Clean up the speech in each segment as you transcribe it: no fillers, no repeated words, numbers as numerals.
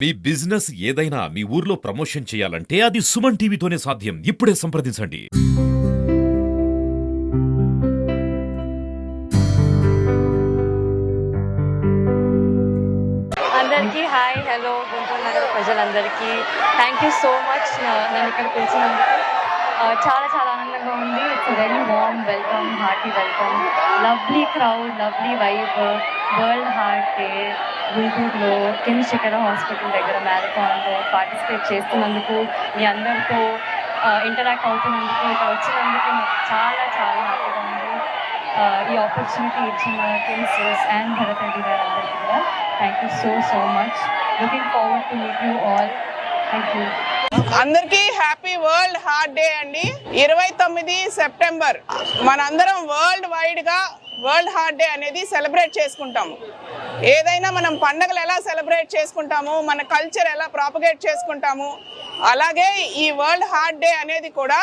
మీ business ఏదైనా మీ ఊర్లో promotion చేయాలంటే అది సుమన్ టీవీతోనే సాధ్యం. ఇప్పుడే సంప్రదించండి. అందరికీ హాయ్ హలో గుంటూరు నగర ప్రజలందరికీ థ్యాంక్ యూ సో మచ్ నన్ను ఇక్కడ పిలిచినందుకు. చాలా చాలా ఆనందంగా ఉంది. It's very warm welcome, hearty welcome, lovely crowd, lovely vibe. World heart day గుంటూరులో కిమ్స్ శిఖర హాస్పిటల్ దగ్గర మ్యారథాన్లో పార్టిసిపేట్ చేస్తున్నందుకు, మీ అందరితో ఇంటరాక్ట్ అవుతున్నందుకు, ఇక్కడ వచ్చినందుకు నాకు చాలా చాలా హ్యాపీగా ఉంది. ఈ ఆపర్చునిటీ ఇచ్చిన కిమ్స్ అండ్ భరత్ రెడ్డి గారు అందరికీ కూడా thank you so much. Looking forward to meet you all. Thank you. అందరికీ హ్యాపీ వరల్డ్ హార్ట్ డే అండి. 29 సెప్టెంబర్ మనందరం వరల్డ్ వైడ్ గా వరల్డ్ హార్ట్ డే అనేది సెలబ్రేట్ చేసుకుంటాము. ఏదైనా మనం పండుగలు ఎలా సెలబ్రేట్ చేసుకుంటాము, మన కల్చర్ ఎలా ప్రాపగేట్ చేసుకుంటాము, అలాగే ఈ వరల్డ్ హార్ట్ డే అనేది కూడా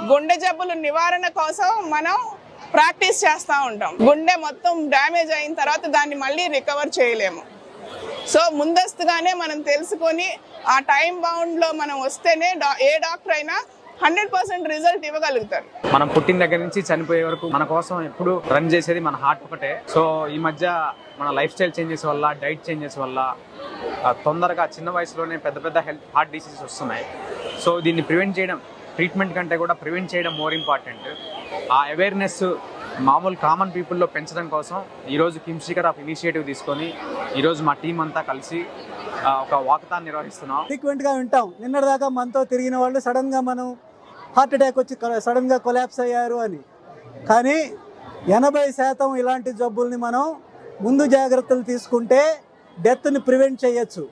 గుండె జబ్బుల నివారణ కోసం మనం ప్రాక్టీస్ చేస్తూ ఉంటాం. గుండె మొత్తం డ్యామేజ్ అయిన తర్వాత దాన్ని మళ్ళీ రికవర్ చేయలేము. సో ముందస్తుగానే మనం తెలుసుకొని ఆ టైం బౌండ్లో మనం వస్తేనే ఏ డాక్టర్ అయినా 100% రిజల్ట్ ఇవ్వగలుగుతారు. మనం పుట్టిన దగ్గర నుంచి చనిపోయే వరకు మన కోసం ఎప్పుడు రన్ చేసేది మన హార్ట్ ఒకటే. సో ఈ మధ్య మన లైఫ్ స్టైల్ చేంజెస్ వల్ల, డైట్ చేంజెస్ వల్ల తొందరగా చిన్న వయసులోనే పెద్ద పెద్ద హార్ట్ డిసీజెస్ వస్తున్నాయి. సో దీన్ని ప్రివెంట్ చేయడం, ట్రీట్మెంట్ కంటే కూడా ప్రివెంట్ చేయడం మోర్ ఇంపార్టెంట్. ఆ అవేర్నెస్ మామూలు కామన్ పీపుల్లో పెంచడం కోసం ఈరోజు కిమ్స్ శిఖర్ ఆఫ్ ఇనిషియేటివ్ తీసుకొని ఈరోజు మా టీం అంతా కలిసి ఒక వాకథాన్ నిర్వహిస్తున్నాం. ఫ్రీక్వెంట్గా వింటాం, నిన్నటిదాకా మనతో తిరిగిన వాళ్ళు సడన్గా మనం హార్ట్ అటాక్ వచ్చి సడన్గా కొలాప్స్ అయ్యారు అని. కానీ 80% ఇలాంటి జబ్బుల్ని మనం ముందు జాగ్రత్తలు తీసుకుంటే డెత్ని ప్రివెంట్ చేయొచ్చు.